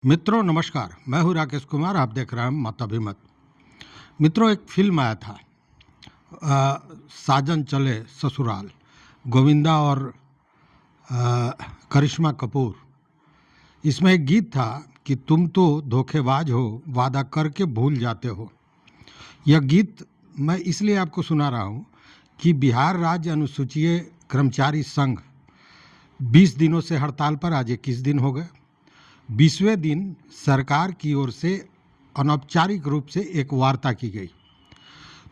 मित्रों नमस्कार, मैं हूँ राकेश कुमार। आप देख रहे हैं मत अभिमत। मित्रों, एक फिल्म आया था साजन चले ससुराल, गोविंदा और करिश्मा कपूर। इसमें एक गीत था कि तुम तो धोखेबाज हो, वादा करके भूल जाते हो। यह गीत मैं इसलिए आपको सुना रहा हूँ कि बिहार राज्य अनुसूचित कर्मचारी संघ 20 दिनों से हड़ताल पर, आज 21 दिन हो गए। 20वें दिन सरकार की ओर से अनौपचारिक रूप से एक वार्ता की गई।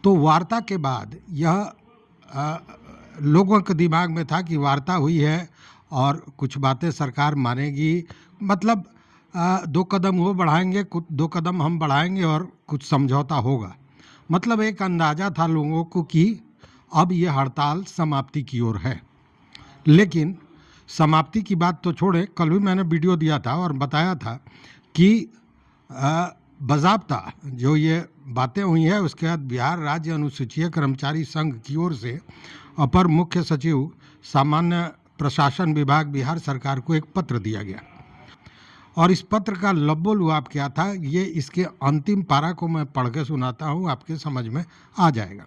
तो वार्ता के बाद यह लोगों के दिमाग में था कि वार्ता हुई है और कुछ बातें सरकार मानेगी, मतलब 2 कदम वो बढ़ाएंगे, कुछ 2 कदम हम बढ़ाएंगे और कुछ समझौता होगा। मतलब एक अंदाज़ा था लोगों को कि अब ये हड़ताल समाप्ति की ओर है। लेकिन समाप्ति की बात तो छोड़े, कल भी मैंने वीडियो दिया था और बताया था कि बाज़ाब्ता जो ये बातें हुई हैं, उसके बाद बिहार राज्य अनुसूचित कर्मचारी संघ की ओर से अपर मुख्य सचिव सामान्य प्रशासन विभाग बिहार सरकार को एक पत्र दिया गया। और इस पत्र का लब्बो लुआब क्या था, ये इसके अंतिम पारा को मैं पढ़ के सुनाता हूँ, आपके समझ में आ जाएगा।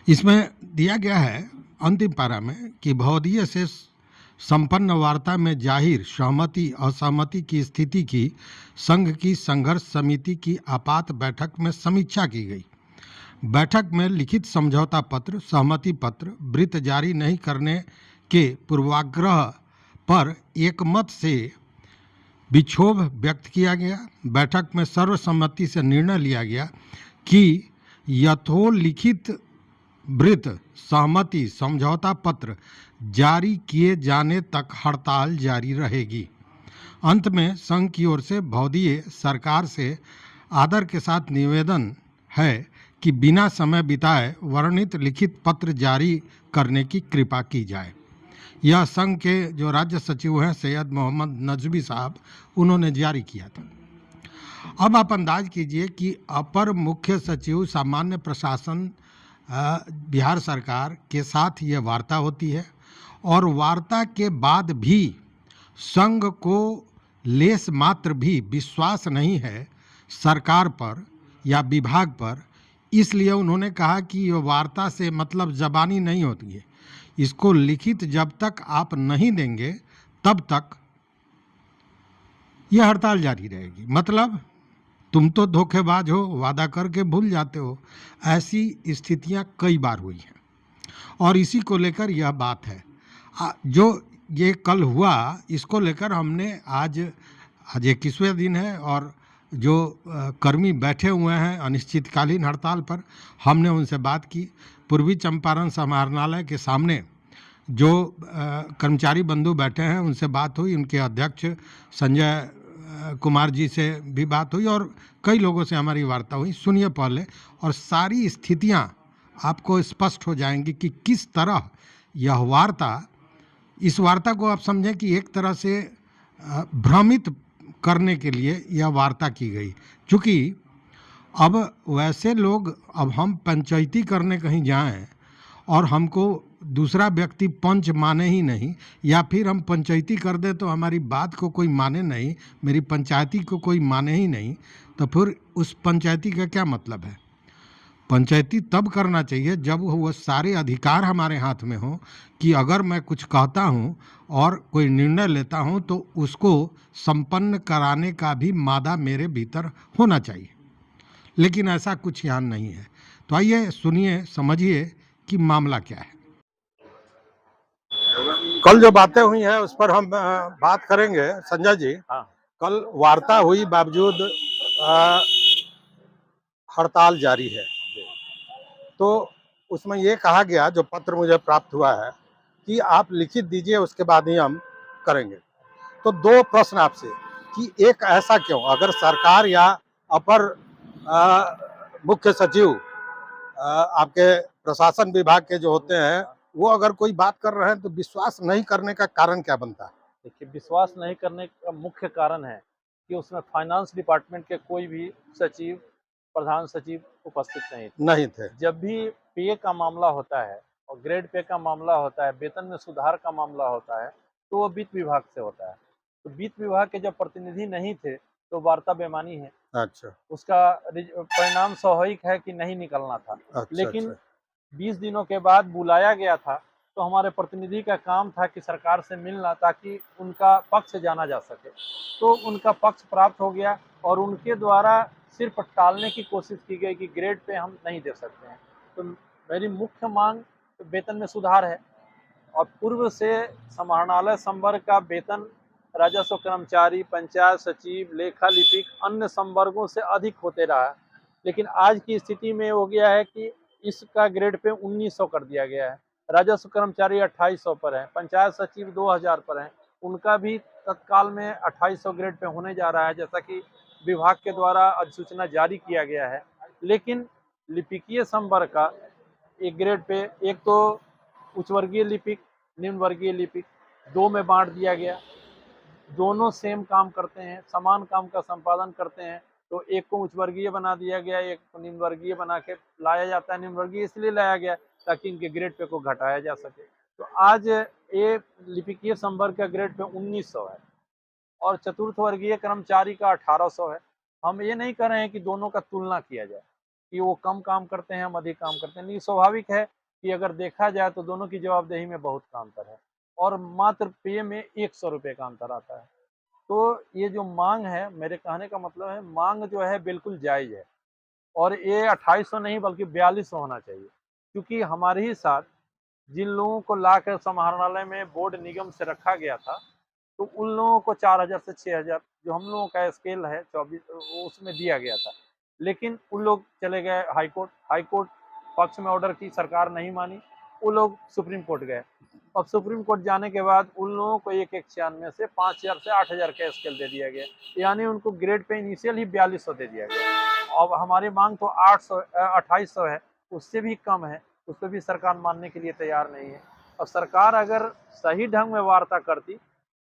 इसमें दिया गया है अंतिम पारा में कि भौदीय से संपन्न वार्ता में जाहिर सहमति असहमति की स्थिति की संघ की संघर्ष समिति की आपात बैठक में समीक्षा की गई। बैठक में लिखित समझौता पत्र, सहमति पत्र, वृत्त जारी नहीं करने के पूर्वाग्रह पर एकमत से विक्षोभ व्यक्त किया गया। बैठक में सर्वसम्मति से निर्णय लिया गया कि यथोलिखित वृत्त सहमति समझौता पत्र जारी किए जाने तक हड़ताल जारी रहेगी। अंत में संघ की ओर से भौदीय सरकार से आदर के साथ निवेदन है कि बिना समय बिताए वर्णित लिखित पत्र जारी करने की कृपा की जाए। यह संघ के जो राज्य सचिव हैं सैयद मोहम्मद नजवी साहब, उन्होंने जारी किया था। अब आप अंदाज कीजिए कि अपर मुख्य सचिव सामान्य प्रशासन बिहार सरकार के साथ ये वार्ता होती है और वार्ता के बाद भी संघ को लेस मात्र भी विश्वास नहीं है सरकार पर या विभाग पर। इसलिए उन्होंने कहा कि ये वार्ता से मतलब ज़बानी नहीं होती है, इसको लिखित जब तक आप नहीं देंगे तब तक यह हड़ताल जारी रहेगी। मतलब तुम तो धोखेबाज हो, वादा करके भूल जाते हो। ऐसी स्थितियां कई बार हुई हैं और इसी को लेकर यह बात है। जो ये कल हुआ, इसको लेकर हमने आज 21वें दिन है और जो कर्मी बैठे हुए हैं अनिश्चितकालीन हड़ताल पर, हमने उनसे बात की। पूर्वी चंपारण समाहरणालय के सामने जो कर्मचारी बंधु बैठे हैं उनसे बात हुई, उनके अध्यक्ष संजय कुमार जी से भी बात हुई और कई लोगों से हमारी वार्ता हुई। सुनिए पहले, और सारी स्थितियां आपको स्पष्ट हो जाएंगी कि किस तरह यह वार्ता, इस वार्ता को आप समझें कि एक तरह से भ्रमित करने के लिए यह वार्ता की गई। क्योंकि अब वैसे लोग, अब हम पंचायती करने कहीं जाएं और हमको दूसरा व्यक्ति पंच माने ही नहीं, या फिर हम पंचायती कर दें तो हमारी बात को कोई माने नहीं, मेरी पंचायती को कोई माने ही नहीं, तो फिर उस पंचायती का क्या मतलब है। पंचायती तब करना चाहिए जब वो सारे अधिकार हमारे हाथ में हो कि अगर मैं कुछ कहता हूँ और कोई निर्णय लेता हूँ तो उसको संपन्न कराने का भी मादा मेरे भीतर होना चाहिए। लेकिन ऐसा कुछ यहाँ नहीं है। तो आइए सुनिए, समझिए कि मामला क्या है। कल जो बातें हुई हैं उस पर हम बात करेंगे। संजय जी, हाँ, कल वार्ता हुई, बावजूद हड़ताल जारी है। तो उसमें ये कहा गया, जो पत्र मुझे प्राप्त हुआ है, कि आप लिखित दीजिए, उसके बाद ही हम करेंगे। तो 2 प्रश्न आपसे कि एक, ऐसा क्यों? अगर सरकार या अपर मुख्य सचिव आपके प्रशासन विभाग के जो होते हैं, वो अगर कोई बात कर रहे हैं तो विश्वास नहीं करने का कारण क्या बनता है? देखिए, विश्वास नहीं करने का मुख्य कारण है कि उसमें फाइनेंस डिपार्टमेंट के कोई भी सचिव, प्रधान सचिव उपस्थित नहीं थे। नहीं थे। जब भी पे का मामला होता है और ग्रेड पे का मामला होता है, वेतन में सुधार का मामला होता है, तो वो वित्त विभाग से होता है। तो वित्त विभाग के जब प्रतिनिधि नहीं थे तो वार्ता बेमानी है, अच्छा उसका परिणाम स्वाभाविक है कि नहीं निकलना था। अच्छा लेकिन अच्छा 20 दिनों के बाद बुलाया गया था, तो हमारे प्रतिनिधि का काम था कि सरकार से मिलना, ताकि उनका पक्ष जाना जा सके। तो उनका पक्ष प्राप्त हो गया और उनके द्वारा सिर्फ टालने की कोशिश की गई कि ग्रेड पे हम नहीं दे सकते हैं। तो मेरी मुख्य मांग वेतन में सुधार है, और पूर्व से समाहरणालय संवर्ग का वेतन राजस्व कर्मचारी, पंचायत सचिव, लेखा लिपिक, अन्य संवर्गों से अधिक होते रहा है। लेकिन आज की स्थिति में हो गया है कि इसका ग्रेड पे 1900 कर दिया गया है। राजस्व कर्मचारी 2800 पर है, पंचायत सचिव 2000 पर है, उनका भी तत्काल में 2800 ग्रेड पे होने जा रहा है, जैसा कि विभाग के द्वारा अधिसूचना जारी किया गया है। लेकिन लिपिकीय संवर्ग का एक ग्रेड पे, एक तो उच्च वर्गीय लिपिक, निम्न वर्गीय लिपिक, दो में बांट दिया गया। दोनों सेम काम करते हैं, समान काम का संपादन करते हैं, तो एक को उच्च वर्गीय बना दिया गया, एक को निम्न वर्गीय बना के लाया जाता है। निम्न वर्गीय इसलिए लाया गया ताकि इनके ग्रेड पे को घटाया जा सके। तो आज ये लिपिकीय संवर्ग का ग्रेड पे 1900 है और चतुर्थ वर्गीय कर्मचारी का 1800 है। हम ये नहीं कर रहे हैं कि दोनों का तुलना किया जाए कि वो कम काम करते हैं, हम अधिक काम करते हैं। नहीं, स्वाभाविक है कि अगर देखा जाए तो दोनों की जवाबदेही में बहुत का अंतर है, और मात्र पे में 100 रुपये का अंतर आता है। तो ये जो मांग है, मेरे कहने का मतलब है, मांग जो है बिल्कुल जायज़ है, और ये 2800 नहीं बल्कि 4200 होना चाहिए। क्योंकि हमारे ही साथ जिन लोगों को लाकर समाहरणालय में बोर्ड निगम से रखा गया था, तो उन लोगों को 4000 से 6000 जो हम लोगों का स्केल है 24, उसमें दिया गया था। लेकिन उन लोग चले गए हाई कोर्ट पक्ष में ऑर्डर की, सरकार नहीं मानी, वो लोग सुप्रीम कोर्ट गए। अब सुप्रीम कोर्ट जाने के बाद उन लोगों को एक में से 5000 से 8000 का स्केल दे दिया गया, यानी उनको ग्रेड पे इनिशियल ही 4200 दे दिया गया। अब हमारी मांग तो 2800 है, उससे भी कम है, उस पर भी सरकार मानने के लिए तैयार नहीं है। और सरकार अगर सही ढंग में वार्ता करती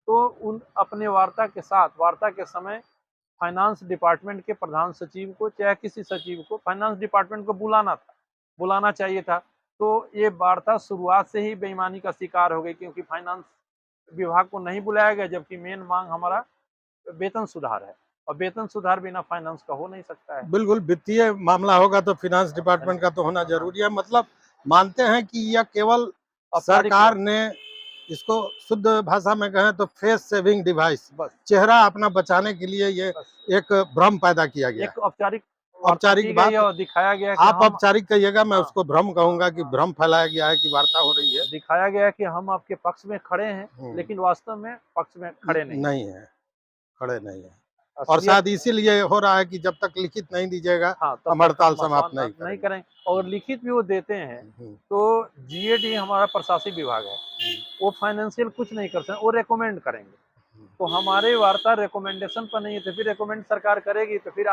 तो उन अपने वार्ता के समय फाइनेंस डिपार्टमेंट के प्रधान सचिव को, चाहे किसी सचिव को, फाइनेंस डिपार्टमेंट को बुलाना चाहिए था। तो ये वार्ता शुरुआत से ही बेईमानी का शिकार हो गई, क्योंकि फाइनेंस विभाग को नहीं बुलाया गया, जबकि मेन मांग हमारा वेतन सुधार है, और वेतन सुधार बिना फाइनेंस का हो नहीं सकता है। बिल्कुल वित्तीय मामला होगा तो फिनांस डिपार्टमेंट का तो होना जरूरी है। मतलब मानते हैं कि यह केवल औपचारिक सरकार ने इसको शुद्ध भाषा में कहें तो फेस सेविंग डिवाइस, बस चेहरा अपना बचाने के लिए ये बस एक भ्रम पैदा किया गया एक है। औपचारिक वार्ता की औपचारिक गई है बात, और दिखाया गया कि आप हम, औपचारिक कहिएगा, मैं हाँ, उसको भ्रम कहूंगा कि भ्रम फैलाया गया है कि वार्ता हो रही है। दिखाया गया कि हम आपके पक्ष में खड़े हैं, लेकिन वास्तव में पक्ष में खड़े नहीं नहीं है, खड़े नहीं है। और असलियत। शायद इसीलिए हो रहा है कि जब तक लिखित नहीं दीजिएगा हाँ, तब हम तक हड़ताल हम समाप्त नहीं नहीं करें। और लिखित भी वो देते हैं, करेंगे। तो जीएडी हमारा प्रशासनिक विभाग है, वो फाइनेंशियल कुछ नहीं कर सकते, वो रेकमेंड करेंगे। तो हमारे वार्ता रिकमेंडेशन पर नहीं है, तो फिर रिकमेंड सरकार करेगी तो फिर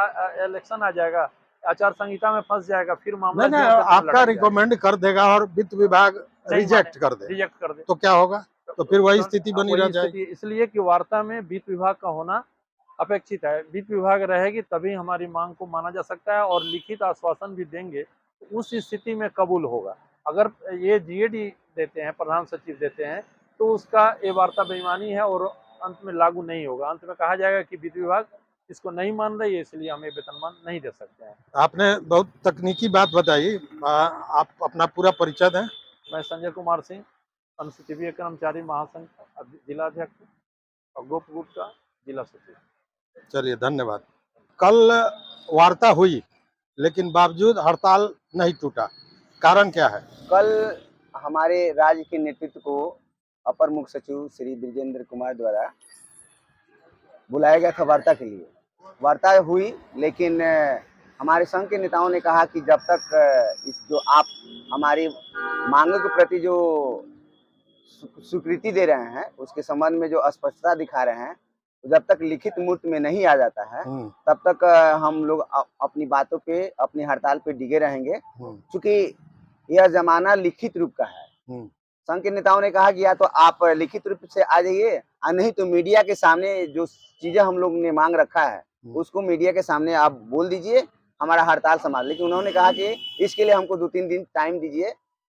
इलेक्शन आ जाएगा, आचार संहिता में फंस जाएगा, फिर मामला नहीं नहीं, ज्यों के त्यों आपका लटक जाएगा। रिकमेंड कर देगा और वित्त विभाग नहीं रिजेक्ट माने, कर दे, रिजेक्ट कर दे, तो क्या होगा? तो फिर वही स्थिति बनी रह वही स्थिति, जाएगी। इसलिए कि वार्ता में वित्त विभाग का होना अपेक्षित है। वित्त विभाग रहेगी तभी हमारी मांग को माना जा सकता है, और लिखित आश्वासन भी देंगे तो उस स्थिति में कबूल होगा। अगर ये जीएडी देते हैं, प्रधान सचिव देते हैं, तो उसका ये वार्ता बेईमानी है और अंत में लागू नहीं होगा। अंत में कहा जाएगा कि वित्त विभाग इसको नहीं मान रही है, इसलिए हम ये वेतनमान नहीं दे सकते हैं। आपने बहुत तकनीकी बात बताई। आप अपना पूरा परिचय दें। मैं संजय कुमार सिंह, अनुसूचित कर्मचारी महासंघ जिला अध्यक्ष, और गोप गुप्ता जिला सचिव। चलिए, धन्यवाद। कल वार्ता हुई लेकिन बावजूद हड़ताल नहीं टूटा, कारण क्या है? कल हमारे राज्य के नेतृत्व को अपर मुख्य सचिव श्री ब्रिजेंद्र कुमार द्वारा बुलाया गया था वार्ता के लिए। वार्ता हुई, लेकिन हमारे संघ के नेताओं ने कहा कि जब तक इस जो आप हमारी मांगों के प्रति जो स्वीकृति दे रहे हैं, उसके संबंध में जो स्पष्टता दिखा रहे हैं, जब तक लिखित मूर्त में नहीं आ जाता है तब तक हम लोग अपनी बातों पे, अपनी हड़ताल पे डिगे रहेंगे। क्योंकि यह जमाना लिखित रूप का है। संघ के नेताओं ने कहा कि या तो आप लिखित रूप से आ जाइए, और नहीं तो मीडिया के सामने जो चीजें हम लोग ने मांग रखा है उसको मीडिया के सामने आप बोल दीजिए, हमारा हड़ताल समाप्त। लेकिन उन्होंने कहा कि इसके लिए हमको 2-3 दिन टाइम दीजिए।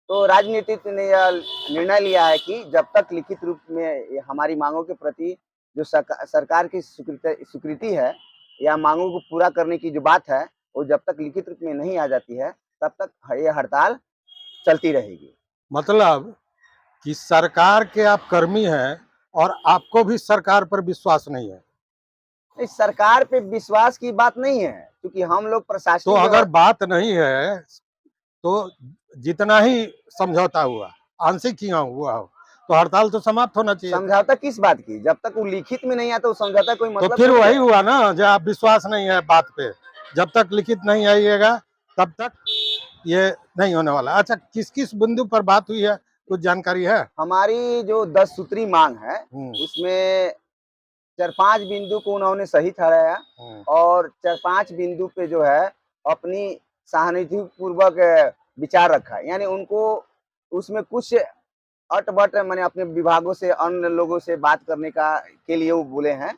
तो राजनीतिक ने यह निर्णय लिया है कि जब तक लिखित रूप में हमारी मांगों के प्रति जो सरकार की स्वीकृति है या मांगों को पूरा करने की जो बात है, वो जब तक लिखित रूप में नहीं आ जाती है तब तक ये हड़ताल चलती रहेगी। मतलब कि सरकार के आप कर्मी हैं और आपको भी सरकार पर विश्वास नहीं है। इस सरकार पे विश्वास की बात नहीं है, क्योंकि हम लोग तो प्रशासनिक अगर बात नहीं है तो जितना ही समझौता हुआ, आंशिक ही हुआ हो, तो हड़ताल तो समाप्त होना चाहिए था। समझौता किस बात की? जब तक वो लिखित में नहीं आता, वो समझौता कोई तो मतलब फिर नहीं वही है। हुआ ना, जब आप विश्वास नहीं है बात पे, जब तक लिखित नहीं आइएगा तब तक ये नहीं होने वाला। अच्छा, किस किस बिंदु पर बात हुई है, कुछ जानकारी है? हमारी जो 10 सूत्री मांग है, उसमें 4-5 बिंदु को उन्होंने सही ठहराया और 4-5 बिंदु पे जो है अपनी सहानुभूतिपूर्वक विचार रखा। यानी उनको उसमें कुछ अट-बट माने अपने विभागों से, अन्य लोगों से बात करने के लिए वो बोले हैं।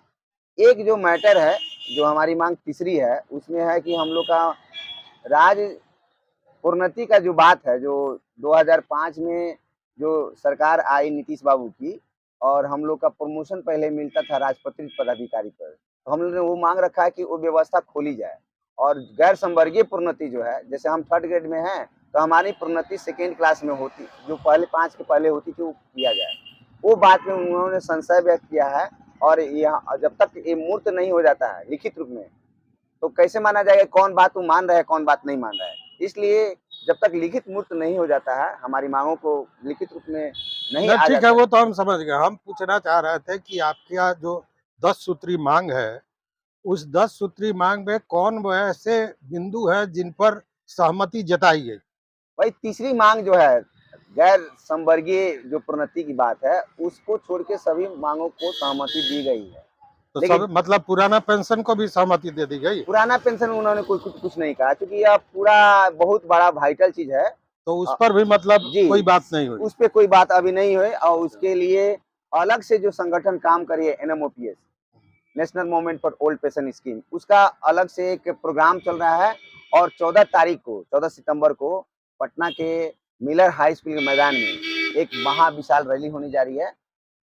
एक जो मैटर है, जो हमारी मांग तीसरी है, उसमें है कि हम लोग का राज्य प्रोन्नति का जो बात है, जो 2005 में जो सरकार आई नीतीश बाबू की, और हम लोग का प्रमोशन पहले मिलता था राजपत्रित पदाधिकारी पर, तो हम लोग ने वो मांग रखा है कि वो व्यवस्था खोली जाए और गैर संवर्गीय प्रोन्नति जो है, जैसे हम 3rd ग्रेड में हैं तो हमारी प्रोन्नति 2nd क्लास में होती, जो पहले 5 के पहले होती थी, वो किया जाए। वो बात में उन्होंने संशय व्यक्त किया है और यहाँ जब तक ये मूर्त नहीं हो जाता है लिखित रूप में, तो कैसे माना जाएगा कौन बात वो मान रहा है, कौन बात नहीं मान रहा है। इसलिए जब तक लिखित मूर्त नहीं हो जाता है, हमारी मांगों को लिखित रूप में नहीं आ ठीक है, जाता वो तो हम समझ गए। हम पूछना चाह रहे थे कि आपके यहाँ जो 10 सूत्री मांग है, उस 10 सूत्री मांग में कौन वो ऐसे बिंदु है जिन पर सहमति जताई गई? भाई तीसरी मांग जो है, गैर संवर्गीय जो प्रोन्नति की बात है, उसको छोड़ के सभी मांगों को सहमति दी गई है। तो लेकिन सब मतलब पुराना पेंशन को भी सहमति दे दी गई? पुराना पेंशन उन्होंने कुछ नहीं कहा, क्योंकि यह पूरा बहुत बड़ा वाइटल चीज है। तो उस पर भी मतलब जी, कोई बात नहीं हुई? उस पे कोई बात अभी नहीं हुई और उसके लिए अलग से जो संगठन काम करिए, NMOPS, national movement for old pension scheme, उसका अलग से एक प्रोग्राम चल रहा है और 14 सितंबर को पटना के मिलर हाई स्कूल के मैदान में एक महाविशाल रैली होने जा रही है।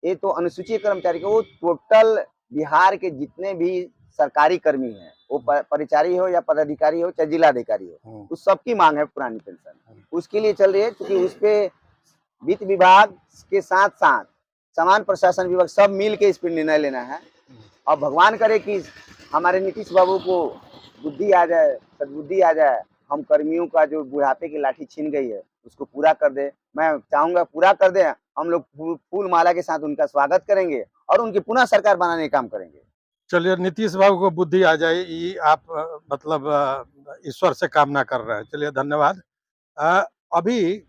ये तो अनुसूचित कर्मचारी को, वो टोटल बिहार के जितने भी सरकारी कर्मी हैं, वो परिचारी हो या पदाधिकारी हो चाहे जिलाधिकारी हो, उस सबकी मांग है पुरानी पेंशन। उसके लिए चल रही है, क्योंकि उस पे वित्त विभाग के साथ साथ समान प्रशासन विभाग सब मिल के इस पर निर्णय लेना है। और भगवान करे कि हमारे नीतीश बाबू को बुद्धि आ जाए, सद्बुद्धि आ जाए, हम कर्मियों का जो बुढ़ापे की लाठी छीन गई है उसको पूरा कर दे। मैं चाहूंगा पूरा कर दे। हम लोग फूल माला के साथ उनका स्वागत करेंगे और उनकी पुनः सरकार बनाने का काम करेंगे। चलिए, नीतीश बाबू को बुद्धि आ जाए, ये आप मतलब ईश्वर से कामना कर रहे हैं। चलिए, धन्यवाद। अभी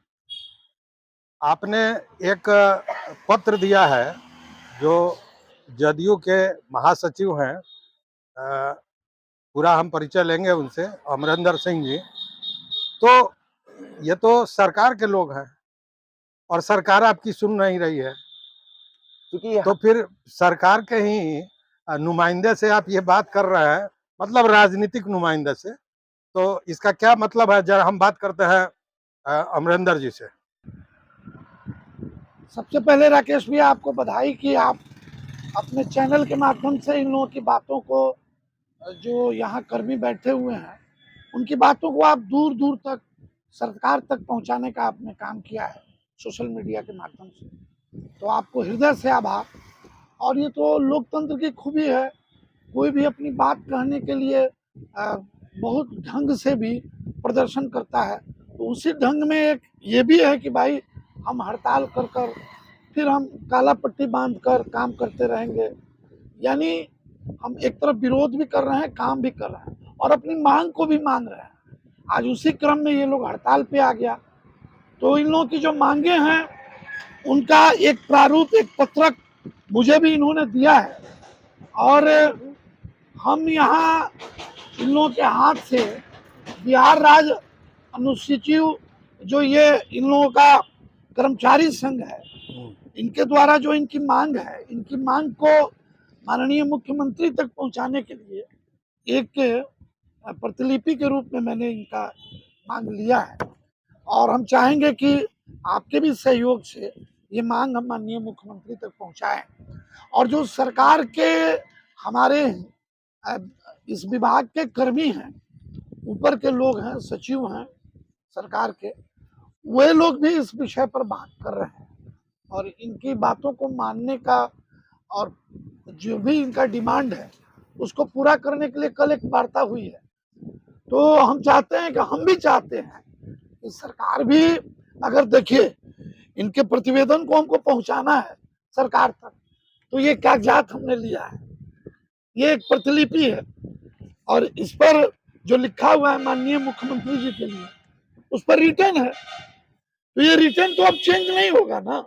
आपने एक पत्र दिया है, जो जदयू के महासचिव हैं, पूरा हम परिचय लेंगे उनसे, अमरिंदर सिंह जी। तो ये तो सरकार के लोग हैं और सरकार आपकी सुन नहीं रही है, क्योंकि तो फिर सरकार के ही नुमाइंदे से आप ये बात कर रहे हैं, मतलब राजनीतिक नुमाइंदे से, तो इसका क्या मतलब है? जरा हम बात करते हैं अमरिंदर जी से। सबसे पहले राकेश भैया आपको बधाई कि आप अपने चैनल के माध्यम से इन लोगों की बातों को, जो यहाँ कर्मी बैठे हुए हैं, उनकी बातों को आप दूर दूर तक सरकार तक पहुँचाने का आपने काम किया है सोशल मीडिया के माध्यम से, तो आपको हृदय से आभार। और ये तो लोकतंत्र की खूबी है, कोई भी अपनी बात कहने के लिए बहुत ढंग से भी प्रदर्शन करता है, तो उसी ढंग में एक ये भी है कि भाई हम हड़ताल कर कर फिर हम काला पट्टी बांध कर काम करते रहेंगे, यानी हम एक तरफ विरोध भी कर रहे हैं, काम भी कर रहे हैं और अपनी मांग को भी मान रहे हैं। आज उसी क्रम में ये लोग हड़ताल पे आ गया, तो इन लोगों की जो मांगे हैं उनका एक प्रारूप, एक पत्रक मुझे भी इन्होंने दिया है और हम यहाँ इन लोगों के हाथ से बिहार राज्य अनुसूचित जो ये इन लोगों का कर्मचारी संघ है, इनके द्वारा जो इनकी मांग है, इनकी मांग को माननीय मुख्यमंत्री तक पहुंचाने के लिए एक प्रतिलिपि के रूप में मैंने इनका मांग लिया है और हम चाहेंगे कि आपके भी सहयोग से ये मांग हम माननीय मुख्यमंत्री तक पहुंचाएं और जो सरकार के हमारे इस विभाग के कर्मी हैं, ऊपर के लोग हैं, सचिव हैं सरकार के, वे लोग भी इस विषय पर बात कर रहे हैं और इनकी बातों को मानने का और जो भी इनका डिमांड है उसको पूरा करने के लिए कल एक वार्ता हुई है। तो हम चाहते हैं कि हम भी चाहते हैं कि सरकार भी, अगर देखिए इनके प्रतिवेदन को हमको पहुंचाना है सरकार तक, तो ये कागजात हमने लिया है, ये एक प्रतिलिपि है और इस पर जो लिखा हुआ है माननीय मुख्यमंत्री जी के लिए, उस पर रिटर्न है, तो ये रिटर्न तो अब चेंज नहीं होगा ना।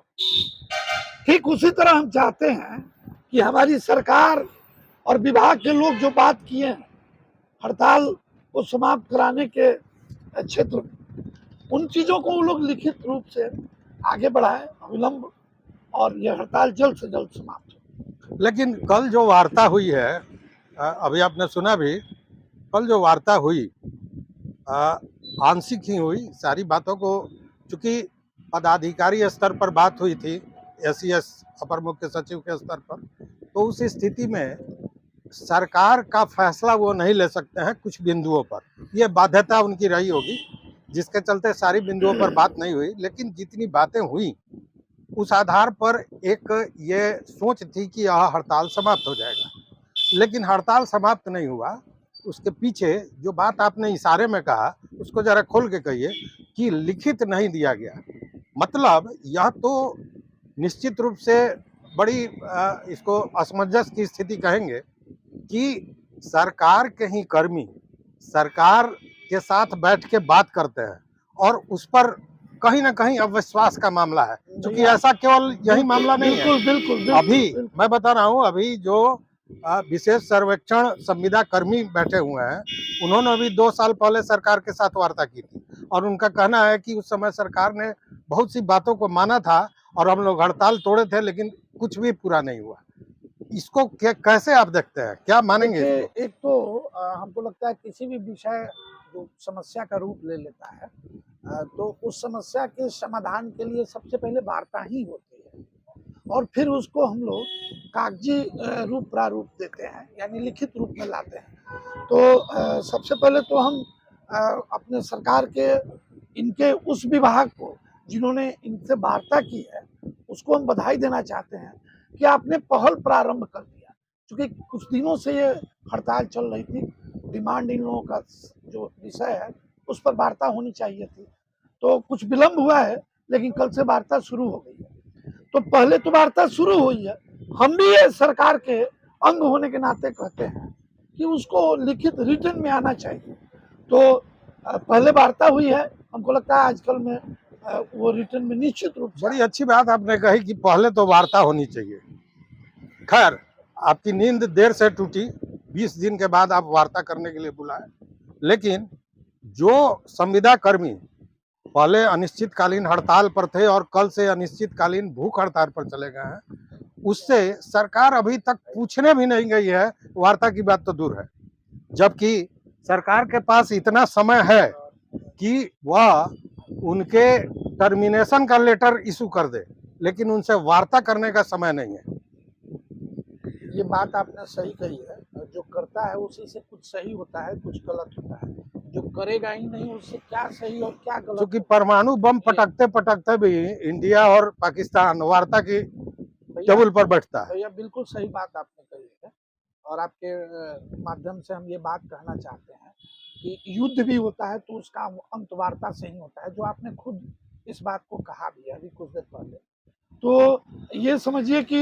ठीक उसी तरह हम चाहते हैं कि हमारी सरकार और विभाग के लोग जो बात किए हैं हड़ताल को समाप्त कराने के क्षेत्र में, उन चीजों को वो लोग लिखित रूप से आगे बढ़ाएं अविलंब, और यह हड़ताल जल्द से जल्द समाप्त हो। लेकिन कल जो वार्ता हुई है, अभी आपने सुना भी, कल जो वार्ता हुई आंशिक ही हुई, सारी बातों को, चूंकि पदाधिकारी स्तर पर बात हुई थी, एसीएस अपर मुख्य सचिव के स्तर पर, तो उस स्थिति में सरकार का फैसला वो नहीं ले सकते हैं कुछ बिंदुओं पर, ये बाध्यता उनकी रही होगी, जिसके चलते सारी बिंदुओं पर बात नहीं हुई। लेकिन जितनी बातें हुई उस आधार पर एक ये सोच थी कि यह हड़ताल समाप्त हो जाएगा, लेकिन हड़ताल समाप्त नहीं हुआ। उसके पीछे जो बात आपने इशारे में कहा उसको जरा खोल के कहिए कि लिखित नहीं दिया गया, मतलब यह तो निश्चित रूप से बड़ी इसको असमंजस की स्थिति कहेंगे कि सरकार के ही कर्मी सरकार के साथ बैठ के बात करते हैं और उस पर कहीं ना कहीं अविश्वास का मामला है, क्योंकि ऐसा केवल यही मामला नहीं है। बिल्कुल अभी मैं बता रहा हूँ, अभी जो विशेष सर्वेक्षण संविदा कर्मी बैठे हुए हैं, उन्होंने भी 2 साल पहले सरकार के साथ वार्ता की थी और उनका कहना है कि उस समय सरकार ने बहुत सी बातों को माना था और हम लोग हड़ताल तोड़े थे, लेकिन कुछ भी पूरा नहीं हुआ। इसको कैसे आप देखते हैं, क्या मानेंगे इसको? एक तो हमको लगता है किसी भी विषय जो समस्या का रूप ले लेता है, तो उस समस्या के समाधान के लिए सबसे पहले वार्ता ही होती है और फिर उसको हम लोग कागजी रूप प्रारूप देते हैं, यानी लिखित रूप में लाते हैं। तो सबसे पहले तो हम अपने सरकार के इनके उस विभाग को जिन्होंने इनसे वार्ता की है उसको हम बधाई देना चाहते हैं कि आपने पहल प्रारंभ कर दिया, क्योंकि कुछ दिनों से ये हड़ताल चल रही थी, डिमांड इन लोगों का जो विषय है उस पर वार्ता होनी चाहिए थी, तो कुछ विलंब हुआ है, लेकिन कल से वार्ता शुरू हो गई है। तो पहले तो वार्ता शुरू हुई है, हम भी ये सरकार के अंग होने के नाते कहते हैं कि उसको लिखित रिटर्न में आना चाहिए। तो पहले वार्ता हुई है, हमको लगता है आजकल में वो रिटर्न में निश्चित रूप से। बड़ी अच्छी बात आपने कही कि पहले तो वार्ता होनी चाहिए। खैर, आपकी नींद देर से टूटी, 20 दिन के बाद आप वार्ता करने के लिए बुलाए, लेकिन जो संविदा कर्मी पहले अनिश्चितकालीन हड़ताल पर थे और कल से अनिश्चितकालीन भूख हड़ताल पर चले गए हैं, उससे सरकार अभी तक पूछने भी नहीं गई है, वार्ता की बात तो दूर है। जबकि सरकार के पास इतना समय है कि वह उनके टर्मिनेशन का लेटर इशू कर दे, लेकिन उनसे वार्ता करने का समय नहीं है। ये बात आपने सही कही है, जो करता है उसी से कुछ सही होता है, कुछ गलत होता है, जो करेगा ही नहीं उससे क्या सही और क्या गलत। क्योंकि परमाणु बम पटकते पटकते भी इंडिया और पाकिस्तान वार्ता की टेबल पर बैठता है। भैया बिल्कुल सही बात आपने कही है और आपके माध्यम से हम ये बात कहना चाहते हैं कि युद्ध भी होता है तो उसका अंत वार्ता से ही होता है, जो आपने खुद इस बात को कहा भी अभी कुछ देर पहले। तो ये समझिए कि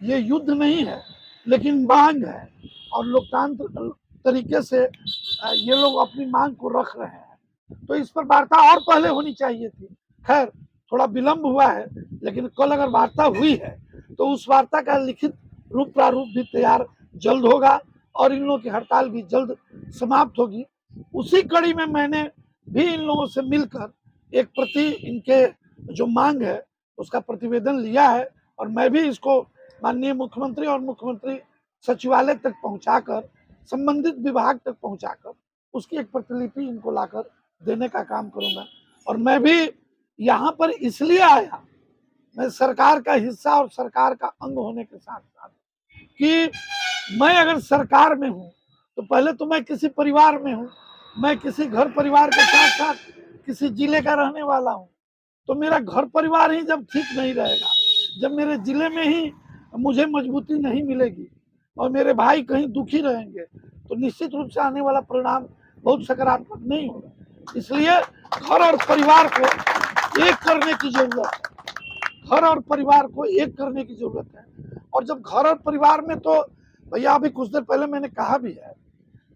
ये युद्ध नहीं है, लेकिन मांग है और लोकतांत्र तरीके से ये लोग अपनी मांग को रख रहे हैं, तो इस पर वार्ता और पहले होनी चाहिए थी। खैर थोड़ा विलंब हुआ है, लेकिन कल अगर वार्ता हुई है तो उस वार्ता का लिखित रूप प्रारूप भी तैयार जल्द होगा और इन लोगों की हड़ताल भी जल्द समाप्त होगी। उसी कड़ी में मैंने भी इन लोगों से मिलकर एक प्रति इनके जो मांग है उसका प्रतिवेदन लिया है और मैं भी इसको माननीय मुख्यमंत्री और मुख्यमंत्री सचिवालय तक पहुंचाकर, संबंधित विभाग तक पहुंचाकर उसकी एक प्रतिलिपि इनको लाकर देने का काम करूंगा। और मैं भी यहाँ पर इसलिए आया मैं सरकार का हिस्सा और सरकार का अंग होने के साथ साथ कि मैं अगर सरकार में हूँ तो पहले तो मैं किसी परिवार में हूँ, मैं किसी घर परिवार के साथ साथ किसी जिले का रहने वाला हूँ। तो मेरा घर परिवार ही जब ठीक नहीं रहेगा, जब मेरे जिले में ही मुझे मजबूती नहीं मिलेगी और मेरे भाई कहीं दुखी रहेंगे, तो निश्चित रूप से आने वाला परिणाम बहुत सकारात्मक नहीं होगा। इसलिए घर और परिवार को एक करने की जरूरत है, घर और परिवार को एक करने की जरूरत है। और जब घर और परिवार में, तो भैया अभी कुछ देर पहले मैंने कहा भी है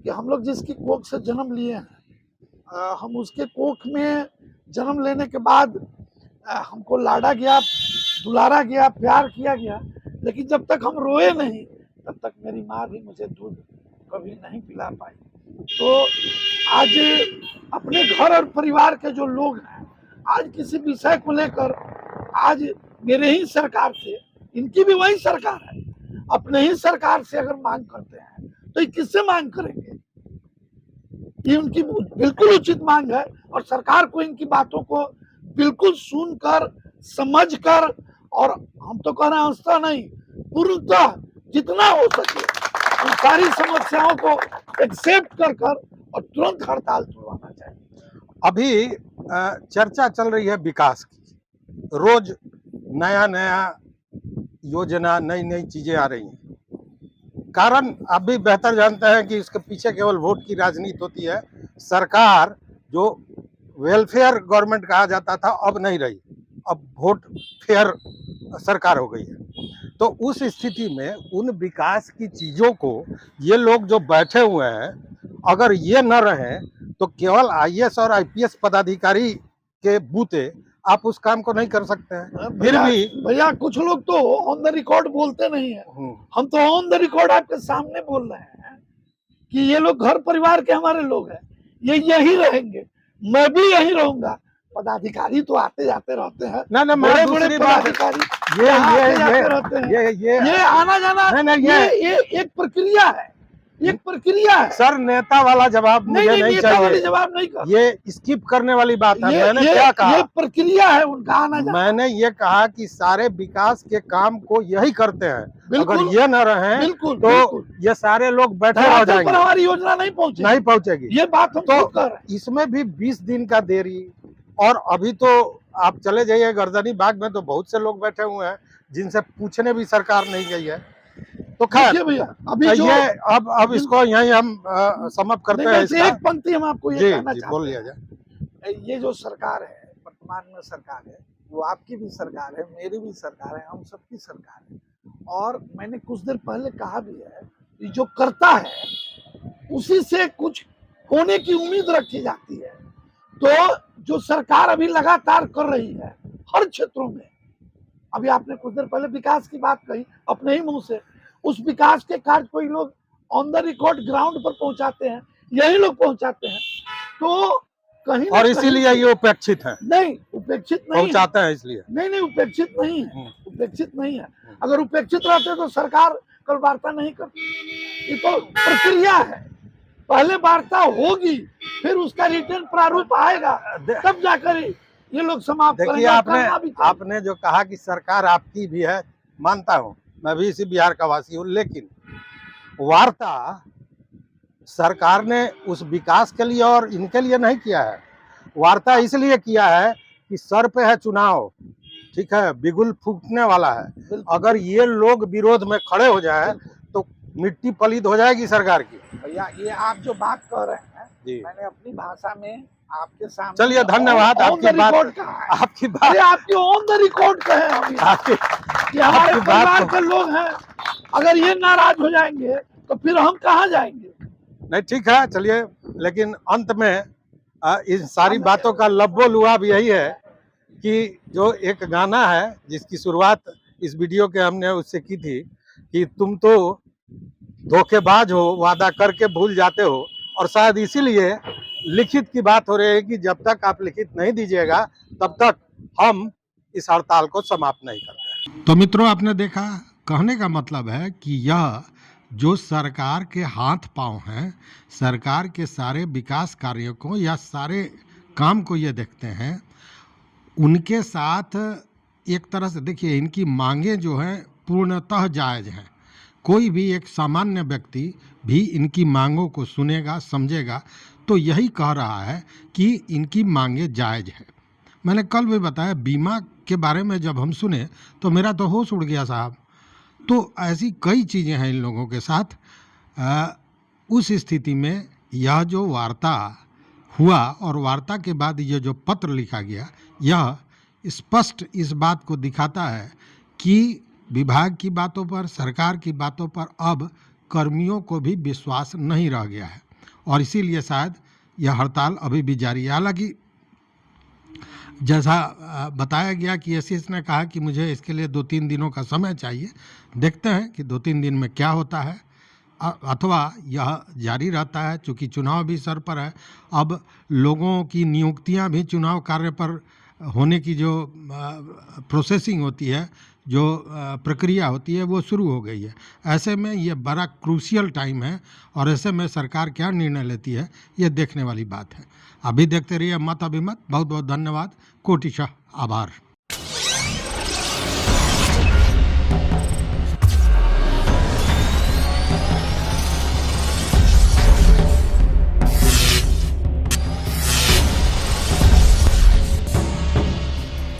कि हम लोग जिसकी कोख से जन्म लिए हैं, हम उसके कोख में जन्म लेने के बाद हमको लाड़ा गया, दुलारा गया, प्यार किया गया, लेकिन जब तक हम रोए नहीं तब तक मेरी माँ भी मुझे दूध कभी नहीं पिला पाई। तो आज अपने घर और परिवार के जो लोग हैं, आज किसी विषय को लेकर आज मेरे ही सरकार से, इनकी भी वही सरकार है, अपने ही सरकार से अगर मांग करते हैं तो ये किससे मांग करेंगे? ये उनकी बिल्कुल उचित मांग है और सरकार को इनकी बातों को बिल्कुल सुनकर, समझकर, और हम तो कह रहे हैं हंसता नहीं, पूर्णतः जितना हो सके उन सारी समस्याओं को एक्सेप्ट कर और तुरंत हड़ताल तुड़वाना चाहिए। अभी चर्चा चल रही है विकास की, रोज नया नया योजना, नई नई चीजें आ रही हैं। कारण आप भी बेहतर जानते हैं कि इसके पीछे केवल वोट की राजनीति होती है। सरकार जो वेलफेयर गवर्नमेंट कहा जाता था अब नहीं रही, अब वोट फेयर सरकार हो गई है। तो उस स्थिति में उन विकास की चीजों को ये लोग जो बैठे हुए हैं, अगर ये न रहे तो केवल आईएएस और आईपीएस पदाधिकारी के बूते आप उस काम को नहीं कर सकते हैं। फिर भी भैया कुछ लोग तो ऑन द रिकॉर्ड बोलते नहीं है, हम तो ऑन द रिकॉर्ड आपके सामने बोल रहे हैं कि ये लोग घर परिवार के हमारे लोग हैं, ये यही रहेंगे, मैं भी यही रहूंगा। पदाधिकारी तो आते जाते रहते हैं, ना बड़े बड़े पदाधिकारी ये रहते हैं, ये आना जाना ये एक प्रक्रिया है, एक प्रक्रिया है सर। नेता वाला जवाब मुझे नहीं चाहिए, जवाब नहीं कर, ये स्किप करने वाली बात है। मैंने क्या कहा? ये प्रक्रिया है उनका आना जाना। मैंने ये कहा कि सारे विकास के काम को यही करते हैं, अगर ये न रहे तो ये सारे लोग बैठे रह जाएंगे, हमारी योजना नहीं पहुंचेगी। ये बात हम तो कर रहे हैं। इसमें भी 20 दिन का देरी, और अभी तो आप चले जाइए गर्दनी बाग में तो बहुत से लोग बैठे हुए हैं जिनसे पूछने भी सरकार नहीं गई है। तो खैर भैया अभी जो ये अब इसको यहीं हम समाप्त करते हैं। एक पंक्ति हम आपको ये कहना चाहते हैं, बोल लिया जाए। ये जो सरकार है, वर्तमान में सरकार है, वो आपकी भी सरकार है, मेरी भी सरकार है, हम सबकी सरकार है। और मैंने कुछ देर पहले कहा भी है कि जो करता है उसी से कुछ होने की उम्मीद रखी जाती है। तो जो सरकार अभी लगातार कर रही है हर क्षेत्रों में, अभी आपने कुछ देर पहले विकास की बात कही अपने ही मुंह से, उस विकास के कार्य को लोग ऑन द रिकॉर्ड ग्राउंड पर पहुंचाते हैं, यही लोग पहुंचाते हैं। तो कहीं और इसीलिए ये उपेक्षित है। नहीं, उपेक्षित नहीं पहुंचाते हैं इसलिए नहीं, उपेक्षित नहीं है, उपेक्षित नहीं है। अगर उपेक्षित रहते तो सरकार कल वार्ता नहीं करती। ये तो प्रक्रिया है, पहले वार्ता होगी, फिर उसका रिटर्न प्रारूप आएगा, तब जाकर ये लोग समाप्त करेंगे। आपने जो कहा कि सरकार आपकी भी है, मानता हूं, मैं भी इसी बिहार का वासी हूं, लेकिन वार्ता सरकार ने उस विकास के लिए और इनके लिए नहीं किया है। वार्ता इसलिए किया है कि सर पे है चुनाव, ठीक है, बिगुल फूटने वाला है। अगर ये लोग विरोध में खड़े हो जाए तो मिट्टी पलीद हो जाएगी सरकार की। भैया ये आप जो बात कर रहे हैं, मैंने अपनी भाषा में आपके सामने, चलिए धन्यवाद, आपकी बात आपकी ऑन द रिकॉर्ड कहे कि हमारे परिवार के लोग हैं, अगर ये नाराज हो जाएंगे तो फिर हम कहाँ जाएंगे? नहीं ठीक है, चलिए, लेकिन अंत में इन सारी बातों का लब्बो लुआब यही है कि जो एक गाना है जिसकी शुरुआत इस वीडियो के हमने उससे की थी कि तुम तो धोखेबाज हो, वादा करके भूल जाते हो, और शायद इसीलिए लिखित की बात हो रही है कि जब तक आप लिखित नहीं दीजिएगा तब तक हम इस हड़ताल को समाप्त नहीं करते। तो मित्रों, आपने देखा, कहने का मतलब है कि यह जो सरकार के हाथ पांव हैं, सरकार के सारे विकास कार्यों को या सारे काम को ये देखते हैं, उनके साथ एक तरह से देखिए, इनकी मांगे जो हैं पूर्णतः जायज़ हैं। कोई भी एक सामान्य व्यक्ति भी इनकी मांगों को सुनेगा, समझेगा तो यही कह रहा है कि इनकी मांगे जायज़ है। मैंने कल भी बताया, बीमा के बारे में जब हम सुने तो मेरा तो होश उड़ गया साहब। तो ऐसी कई चीज़ें हैं इन लोगों के साथ। उस स्थिति में यह जो वार्ता हुआ और वार्ता के बाद ये जो पत्र लिखा गया, यह स्पष्ट इस बात को दिखाता है कि विभाग की बातों पर, सरकार की बातों पर अब कर्मियों को भी विश्वास नहीं रह गया है और इसीलिए शायद यह हड़ताल अभी भी जारी है। हालांकि जैसा बताया गया कि एसीएस ने कहा कि मुझे इसके लिए 2-3 दिनों का समय चाहिए। देखते हैं कि 2-3 दिन में क्या होता है, अथवा यह जारी रहता है। चूँकि चुनाव भी सर पर है, अब लोगों की नियुक्तियां भी चुनाव कार्य पर होने की जो प्रोसेसिंग होती है, जो प्रक्रिया होती है, वो शुरू हो गई है। ऐसे में ये बड़ा क्रूशियल टाइम है और ऐसे में सरकार क्या निर्णय लेती है, ये देखने वाली बात है। अभी देखते रहिए मत अभिमत। बहुत बहुत धन्यवाद, कोटिशः आभार।